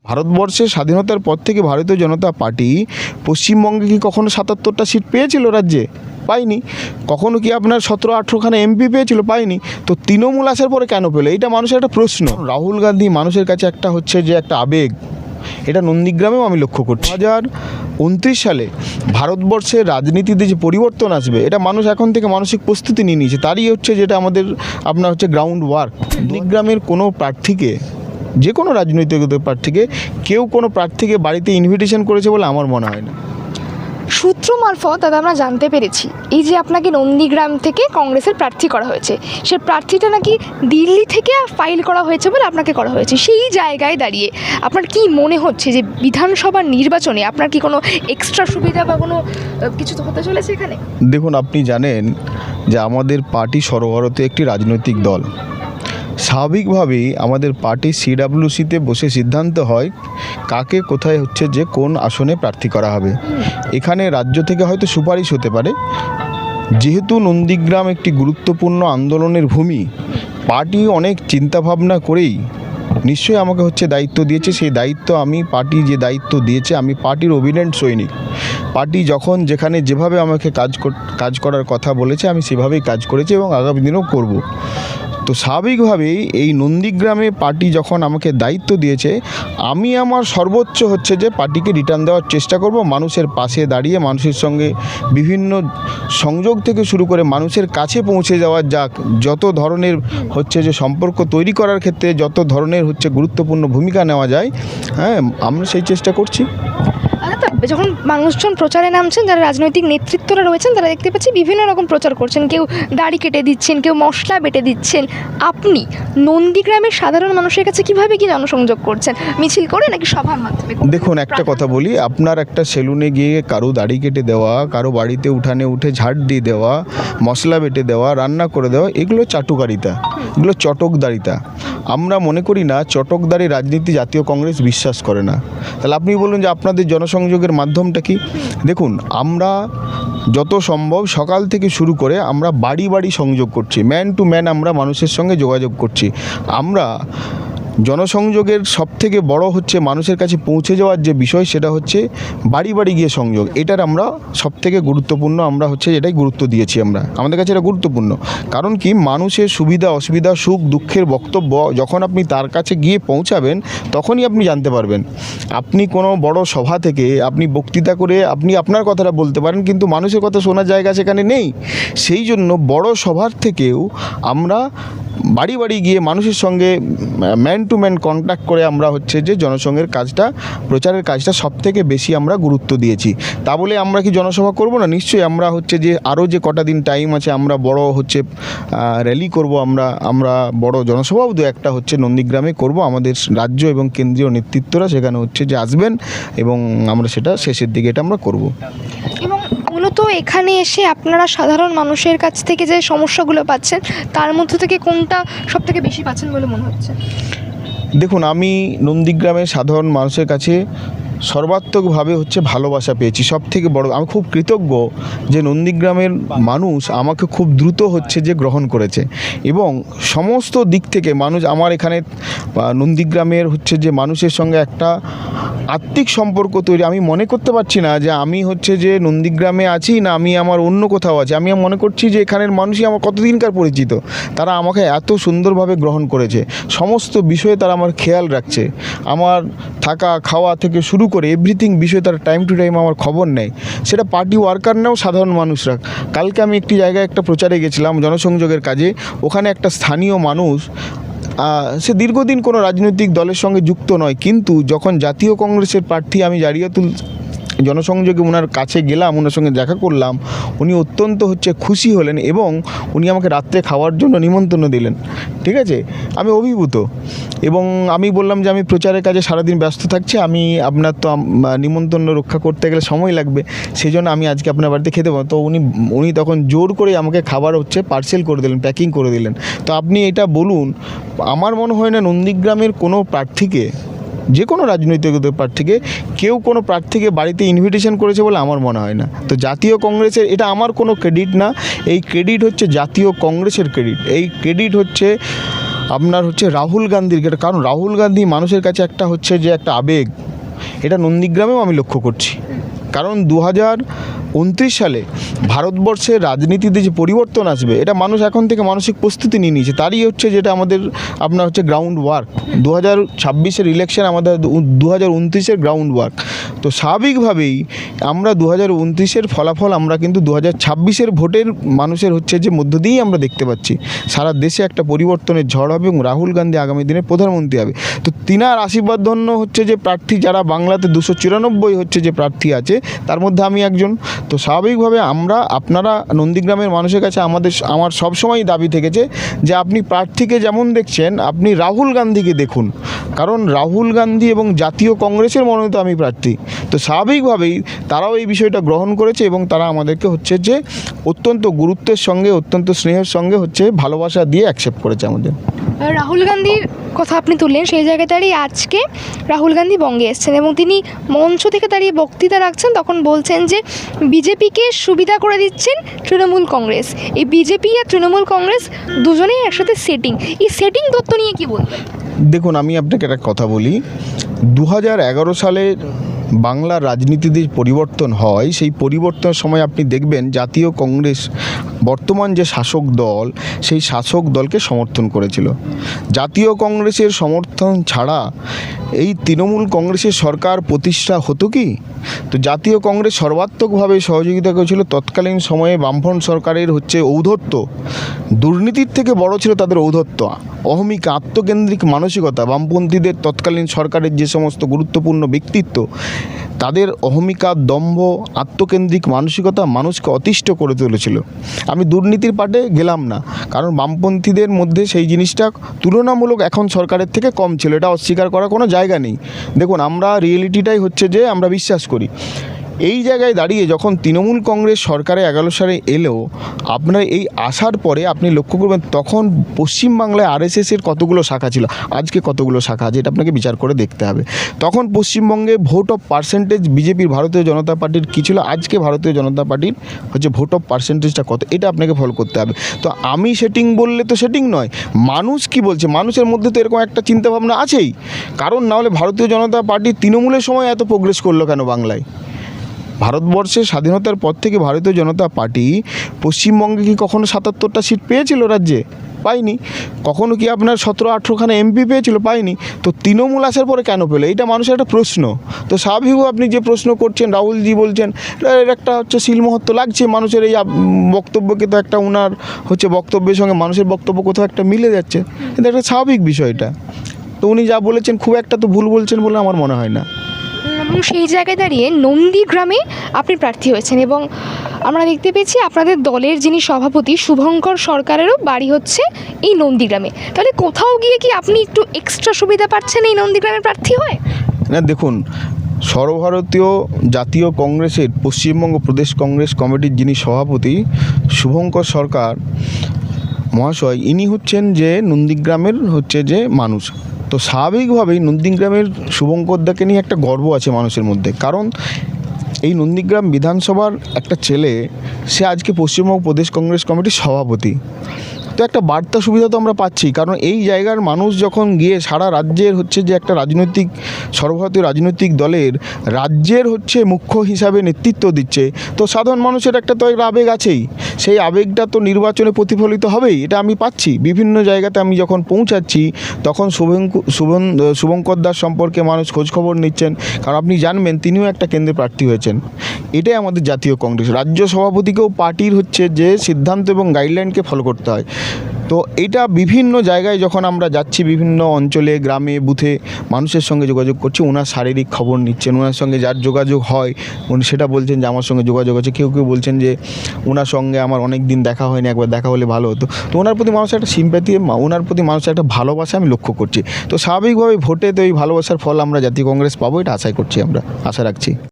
ভারতবর্ষের স্বাধীনতার পর থেকে ভারতীয় জনতা পার্টি পশ্চিমবঙ্গে কি কখনো ৭৭টা সিট পেয়েছিল রাজ্যে? পায়নি। কখনো কি আপনার ১৭-১৮খানা এমপি পেয়েছিল? পায়নি। তো তৃণমূল আসার পরে কেন পেলো? এটা মানুষের একটা প্রশ্ন। রাহুল গান্ধী মানুষের কাছে একটা হচ্ছে যে একটা আবেগ, এটা নন্দীগ্রামেও আমি লক্ষ্য করছি। ২০২৯ সালে ভারতবর্ষের রাজনীতিতে যে পরিবর্তন আসবে, এটা মানুষ এখন থেকে মানসিক প্রস্তুতি নিয়ে নিয়েছে। তারই হচ্ছে যেটা আমাদের আপনার হচ্ছে গ্রাউন্ড ওয়ার্ক। নন্দীগ্রামের কোনো প্রার্থীকে, যে কোনো রাজনৈতিক প্রার্থীকে কেউ কোনো প্রার্থীকে বাড়িতে ইনভিটেশন করেছে বলে আমার মনে হয় না। সূত্র মারফত দাদা আমরা জানতে পেরেছি এই যে আপনাকে নন্দীগ্রাম থেকে কংগ্রেসের প্রার্থী করা হয়েছে, সে প্রার্থীটা নাকি দিল্লি থেকে ফাইল করা হয়েছে বলে আপনাকে করা হয়েছে। সেই জায়গায় দাঁড়িয়ে আপনার কি মনে হচ্ছে যে বিধানসভা নির্বাচনে আপনার কি কোনো এক্সট্রা সুবিধা বা কোনো কিছু তো হতে চলেছে এখানে? দেখুন, আপনি জানেন যে আমাদের পার্টি সর্বভারতীয় একটি রাজনৈতিক দল। স্বাভাবিকভাবেই আমাদের পার্টি সিডাব্লিউসিতে বসে সিদ্ধান্ত হয় কাকে কোথায় হচ্ছে যে কোন আসনে প্রার্থী করা হবে। এখানে রাজ্য থেকে হয়তো সুপারিশ হতে পারে। যেহেতু নন্দীগ্রাম একটি গুরুত্বপূর্ণ আন্দোলনের ভূমি, পার্টি অনেক চিন্তাভাবনা করেই নিশ্চয়ই আমাকে হচ্ছে দায়িত্ব দিয়েছে। সেই দায়িত্ব আমি, পার্টি যে দায়িত্ব দিয়েছে, আমি পার্টির অভিনেন্ট সৈনিক। পার্টি যখন যেখানে যেভাবে আমাকে কাজ করার কথা বলেছে আমি সেভাবেই কাজ করেছি এবং আগামী দিনেও করব। তো স্বাভাবিকভাবেই এই নন্দীগ্রামে পার্টি যখন আমাকে দায়িত্ব দিয়েছে, আমি আমার সর্বোচ্চ হচ্ছে যে পার্টিকে রিটার্ন দেওয়ার চেষ্টা করব। মানুষের পাশে দাঁড়িয়ে মানুষের সঙ্গে বিভিন্ন সংযোগ থেকে শুরু করে মানুষের কাছে পৌঁছে যাওয়ার যত ধরনের হচ্ছে যে সম্পর্ক তৈরি করার ক্ষেত্রে যত ধরনের হচ্ছে গুরুত্বপূর্ণ ভূমিকা নেওয়া যায়, হ্যাঁ, আমরা সেই চেষ্টা করছি। যখন মানুষজন প্রচারে নামছেন, যারা রাজনৈতিক নেতৃত্বরা রয়েছেন, তারা দেখতে পাচ্ছি বিভিন্ন রকম প্রচার করছেন। কেউ দাড়ি কেটে দিচ্ছেন, কেউ মশলা বেটে দিচ্ছেন। আপনি নন্দীগ্রামের সাধারণ মানুষের কাছে কিভাবে কি জনসংযোগ করছেন? মিছিল করে নাকি সভার মাধ্যমে? দেখুন, একটা কথা বলি, আপনার একটা সেলুনে গিয়ে কারো দাড়ি কেটে দেওয়া, কারো বাড়িতে উঠানে উঠে ঝাড় দিয়ে দেওয়া, মশলা বেটে দেওয়া, রান্না করে দেওয়া, এগুলো চাটুকারিতা, এগুলো চটকদারিতা। আমরা মনে করি না চটকদারি রাজনীতি জাতীয় কংগ্রেস বিশ্বাস করে না। তাহলে আপনি বলুন যে আপনাদের জনসংযোগের মাধ্যমটা কি? দেখুন, আমরা যত সম্ভব সকাল থেকে শুরু করে আমরা বাড়ি বাড়ি সংযোগ করছি, ম্যান টু ম্যান আমরা মানুষের সঙ্গে যোগাযোগ করছি। আমরা জনসংযোগের সবথেকে বড় হচ্ছে মানুষের কাছে পৌঁছে যাওয়ার যে বিষয়, সেটা হচ্ছে বাড়ি বাড়ি গিয়ে সংযোগ। এটার আমরা সবথেকে গুরুত্বপূর্ণ, আমরা হচ্ছে এটাই গুরুত্ব দিয়েছি। আমাদের কাছে এটা গুরুত্বপূর্ণ। কারণ কি, মানুষের সুবিধা অসুবিধা, সুখ দুঃখের বক্তব্য যখন আপনি তার কাছে গিয়ে পৌঁছাবেন, তখনই আপনি জানতে পারবেন। আপনি কোনো বড় সভা থেকে আপনি বক্তৃতা করে আপনি আপনার কথাটা বলতে পারেন, কিন্তু মানুষের কথা শোনার জায়গা সেখানে নেই। সেই জন্য বড় সভার থেকেও আমরা বাড়ি বাড়ি গিয়ে মানুষের সঙ্গে ম্যান টু ম্যান কন্ট্যাক্ট করে আমরা হচ্ছে যে জনসংঘের কাজটা, প্রচারের কাজটা সবথেকে বেশি আমরা গুরুত্ব দিয়েছি। তা বলে আমরা কি জনসভা করব না? নিশ্চয়ই আমরা হচ্ছে যে আরও যে কটা দিন টাইম আছে, আমরা বড় হচ্ছে র্যালি করব, আমরা বড় জনসভাও দু একটা হচ্ছে নন্দীগ্রামে করব। আমাদের রাজ্য এবং কেন্দ্রীয় নেতৃত্বরা সেখানে হচ্ছে যে আসবেন এবং আমরা সেটা শেষের দিকে এটা আমরা করব। এবং মূলত এখানে এসে আপনারা সাধারণ মানুষের কাছ থেকে যে সমস্যাগুলো পাচ্ছেন, তার মধ্যে থেকে কোনটা সব থেকে বেশি পাচ্ছেন বলে মনে হচ্ছে? দেখুন, আমি নন্দীগ্রামের সাধারণ মানুষের কাছে সর্বাত্মকভাবে হচ্ছে ভালোবাসা পেয়েছি। সব থেকে বড়, আমি খুব কৃতজ্ঞ যে নন্দীগ্রামের মানুষ আমাকে খুব দ্রুত হচ্ছে যে গ্রহণ করেছে এবং সমস্ত দিক থেকে মানুষ আমার এখানে নন্দীগ্রামের হচ্ছে যে মানুষের সঙ্গে একটা আত্মিক সম্পর্ক তৈরি। আমি মনে করতে পারছি না যে আমি হচ্ছে যে নন্দীগ্রামে আছি না আমি আমার অন্য কোথাও আছি। আমি মনে করছি যে এখানের মানুষই আমার কতদিনকার পরিচিত, তারা আমাকে এত সুন্দরভাবে গ্রহণ করেছে। সমস্ত বিষয়ে তারা আমার খেয়াল রাখছে, আমার থাকা খাওয়া থেকে শুরু করে এভরিথিং বিষয়ে তারা টাইম টু টাইম আমার খবর নেয়। সেটা পার্টি ওয়ার্কার নাও, সাধারণ মানুষরা। কালকে আমি একটি জায়গায় একটা প্রচারে গেছিলাম জনসংযোগের কাজে। ওখানে একটা স্থানীয় মানুষ, সে দীর্ঘদিন কোনো রাজনৈতিক দলের সঙ্গে যুক্ত নয়, কিন্তু যখন জাতীয় কংগ্রেসের প্রার্থী আমি জারিয়াতুল জনসংযোগে ওনার কাছে গেলাম, ওনার সঙ্গে দেখা করলাম, উনি অত্যন্ত হচ্ছে খুশি হলেন এবং উনি আমাকে রাত্রে খাওয়ার জন্য নিমন্ত্রণ দিলেন। ঠিক আছে, আমি অভিভূত এবং আমি বললাম যে আমি প্রচারের কাজে সারাদিন ব্যস্ত থাকছি, আমি আপনার তো নিমন্ত্রণ রক্ষা করতে গেলে সময় লাগবে, সেই জন্য আমি আজকে আপনার বাড়িতে খেতে পারবো। তো উনি তখন জোর করে আমাকে খাবার হচ্ছে পার্সেল করে দিলেন, প্যাকিং করে দিলেন। তো আপনি এটা বলুন, আমার মনে হয় না নন্দীগ্রামের কোনো প্রার্থীকে, যে কোনো রাজনৈতিক প্রার্থীকে কেউ কোনো প্রার্থীকে বাড়িতে ইনভিটেশন করেছে বলে আমার মনে হয় না। তো জাতীয় কংগ্রেসের, এটা আমার কোনো ক্রেডিট না, এই ক্রেডিট হচ্ছে জাতীয় কংগ্রেসের ক্রেডিট। এই ক্রেডিট হচ্ছে আপনার হচ্ছে রাহুল গান্ধীর, কারণ রাহুল গান্ধী মানুষের কাছে একটা হচ্ছে যে একটা আবেগ, এটা নন্দীগ্রামেও আমি লক্ষ্য করছি। কারণ 2029 সালে ভারতবর্ষের রাজনীতিতে যে পরিবর্তন আসবে, এটা মানুষ এখন থেকে মানসিক প্রস্তুতি নিয়ে নিয়েছে। তারই হচ্ছে যেটা আমাদের আপনার হচ্ছে গ্রাউন্ড ওয়ার্ক। 2026-এর ইলেকশন আমাদের 2029-এর গ্রাউন্ড ওয়ার্ক। তো স্বাভাবিকভাবেই আমরা 2029-এর ফলাফল আমরা কিন্তু 2026-এর ভোটের মানুষের হচ্ছে যে মধ্য দিয়েই আমরা দেখতে পাচ্ছি। সারা দেশে একটা পরিবর্তনের ঝড় হবে এবং রাহুল গান্ধী আগামী দিনে প্রধানমন্ত্রী হবে। তো তিনার আশীর্বাদ ধন্য হচ্ছে যে প্রার্থী, যারা বাংলাতে 294 হচ্ছে যে প্রার্থী আছে, তার মধ্যে আমি একজন। তো স্বাভাবিকভাবে আপনারা নন্দীগ্রামের মানুষের কাছে আমার সবসময় দাবি থেকেছে যে আপনি প্রার্থীকে যেমন দেখছেন, আপনি রাহুল গান্ধীকে দেখুন। কারণ রাহুল গান্ধী এবং জাতীয় কংগ্রেসের মনোনীত আমি প্রার্থী। তো স্বাভাবিকভাবেই তারাও এই বিষয়টা গ্রহণ করেছে এবং তারা আমাদেরকে হচ্ছে যে অত্যন্ত গুরুত্বের সঙ্গে, অত্যন্ত স্নেহের সঙ্গে হচ্ছে ভালোবাসা দিয়ে অ্যাকসেপ্ট করেছে আমাদের। রাহুল গান্ধীর কথা আপনি তুললেন, সেই জায়গায় দাঁড়িয়ে আজকে রাহুল গান্ধী বঙ্গে এসেছেন এবং তিনি মঞ্চ থেকে দাঁড়িয়ে বক্তৃতা রাখছেন, তখন বলছেন যে বিজেপিকে সুবিধা করে দিচ্ছেন তৃণমূল কংগ্রেস। এই বিজেপি আর তৃণমূল কংগ্রেস দুজনেই একসাথে সেটিং, এই সেটিং তত্ত্ব নিয়ে কী বলবেন? দেখুন, আমি আপনাকে একটা কথা বলি। 2011 সালে বাংলার রাজনীতিতে পরিবর্তন হয়, সেই পরিবর্তনের সময় আপনি দেখবেন জাতীয় কংগ্রেস বর্তমান যে শাসক দল, সেই শাসক দলকে সমর্থন করেছিল। জাতীয় কংগ্রেসের সমর্থন ছাড়া এই তৃণমূল কংগ্রেসের সরকার প্রতিষ্ঠা হতো কি? তো জাতীয় কংগ্রেস সর্বাত্মকভাবে সহযোগিতা করেছিল। তৎকালীন সময়ে বামফ্রন্ট সরকারের হচ্ছে ঔদ্ধত্য, দুর্নীতির থেকে বড় ছিল তাদের ঔদ্ধত্য, অহমিক আত্মকেন্দ্রিক মানসিকতা। বামপন্থীদের তৎকালীন সরকারের যে সমস্ত গুরুত্বপূর্ণ ব্যক্তিত্ব, তাদের অহমিকা, দম্ভ, আত্মকেন্দ্রিক মানসিকতা মানুষকে অতিষ্ঠ করে তুলেছিল। আমি দুর্নীতির পাটে গেলাম না, কারণ বামপন্থীদের মধ্যে সেই জিনিসটা তুলনামূলক এখন সরকারের থেকে কম ছিল, এটা অস্বীকার করার কোনো জায়গা নেই। দেখুন, আমরা রিয়েলিটিটাই হচ্ছে যে আমরা বিশ্বাস করি। এই জায়গায় দাঁড়িয়ে যখন তৃণমূল কংগ্রেস সরকারে 11 সালে এলো, আপনার এই আসার পরে আপনি লক্ষ্য করবেন তখন পশ্চিমবাংলায় আরএসএসের কতগুলো শাখা ছিল, আজকে কতগুলো শাখা আছে, এটা আপনাকে বিচার করে দেখতে হবে। তখন পশ্চিমবঙ্গে ভোট অফ পার্সেন্টেজ বিজেপির, ভারতীয় জনতা পার্টির কী ছিল, আজকে ভারতীয় জনতা পার্টির হচ্ছে ভোট অফ পার্সেন্টেজটা কত, এটা আপনাকে ফলো করতে হবে। তো আমি সেটিং বললে তো সেটিং নয়, মানুষ কি বলছে, মানুষের মধ্যে তো এরকম একটা চিন্তাভাবনা আছেই। কারণ না হলে ভারতীয় জনতা পার্টি তৃণমূলের সময় এত প্রোগ্রেস করলো কেন বাংলায়? ভারতবর্ষের স্বাধীনতার পর থেকে ভারতীয় জনতা পার্টি পশ্চিমবঙ্গে কি কখনো 77টা সিট পেয়েছিল রাজ্যে? পাইনি। কখনো কি আপনার 17-18খানা এমপি পেয়েছিল? পাইনি। তো তৃণমূল আসার পরে কেন পেলো? এটা মানুষের একটা প্রশ্ন। তো স্বাভাবিকভাবে আপনি যে প্রশ্ন করছেন, রাহুলজি বলছেন, এর একটা হচ্ছে শিলমহত্ব লাগছে মানুষের এই বক্তব্যকে, তো একটা ওনার হচ্ছে বক্তব্যের সঙ্গে মানুষের বক্তব্য কোথাও একটা মিলে যাচ্ছে, এটা একটা স্বাভাবিক বিষয়। এটা তো উনি যা বলেছেন খুব একটা তো ভুল বলছেন বলে আমার মনে হয় না। এবং সেই জায়গায় দাঁড়িয়ে নন্দীগ্রামে আপনি প্রার্থী হয়েছেন এবং আমরা দেখতে পেয়েছি আপনাদের দলের যিনি সভাপতি শুভঙ্কর সরকারেরও বাড়ি হচ্ছে এই নন্দীগ্রামে। তাহলে কোথাও গিয়ে কি আপনি একটু এক্সট্রা সুবিধা পাচ্ছেন এই নন্দীগ্রামের প্রার্থী হয়ে? না, দেখুন, সর্বভারতীয় জাতীয় কংগ্রেসের পশ্চিমবঙ্গ প্রদেশ কংগ্রেস কমিটির যিনি সভাপতি শুভঙ্কর সরকার মহাশয়, ইনি হচ্ছেন যে নন্দীগ্রামের হচ্ছে যে মানুষ। তো স্বাভাবিকভাবেই নন্দীগ্রামের শুভঙ্করদাকে নিয়ে একটা গর্ব আছে মানুষের মধ্যে। কারণ এই নন্দীগ্রাম বিধানসভার একটা ছেলে, সে আজকে পশ্চিমবঙ্গ প্রদেশ কংগ্রেস কমিটির সভাপতি। তো একটা বার্তা সুবিধা তো আমরা পাচ্ছি, কারণ এই জায়গার মানুষ যখন গিয়ে সারা রাজ্যের হচ্ছে যে একটা রাজনৈতিক, সর্বভারতীয় রাজনৈতিক দলের রাজ্যের হচ্ছে মুখ্য হিসাবে নেতৃত্ব দিচ্ছে, তো সাধারণ মানুষের একটা তো একটা আবেগ আছেই। সেই আবেগটা তো নির্বাচনে প্রতিফলিত হবেই, এটা আমি পাচ্ছি। বিভিন্ন জায়গাতে আমি যখন পৌঁছাচ্ছি তখন শুভঙ্কর দাস সম্পর্কে মানুষ খোঁজখবর নিচ্ছেন, কারণ আপনি জানবেন তিনিও একটা কেন্দ্রে প্রার্থী হয়েছেন। এটাই আমাদের জাতীয় কংগ্রেস, রাজ্য সভাপতিকেও পার্টির হচ্ছে যে সিদ্ধান্ত এবং গাইডলাইনকে ফলো করতে হয়। তো এটা বিভিন্ন জায়গায় যখন আমরা যাচ্ছি, বিভিন্ন অঞ্চলে, গ্রামে, বুথে মানুষের সঙ্গে যোগাযোগ করছি, ওনার শারীরিক খবর নিচ্ছেন, ওনার সঙ্গে যার যোগাযোগ হয় উনি সেটা বলছেন যে আমার সঙ্গে যোগাযোগ আছে। কেউ কেউ বলছেন যে ওনার সঙ্গে আমার অনেক দিন দেখা হয়নি, একবার দেখা হলে ভালো হতো। তো ওনার প্রতি মানুষের একটা সিম্প্যাথি, ওনার প্রতি মানুষের একটা ভালোবাসা আমি লক্ষ্য করছি। তো স্বাভাবিকভাবে ভোটে তো এই ভালোবাসার ফল আমরা জাতীয় কংগ্রেস পাবো, এটা আশা করছি, আমরা আশা রাখছি।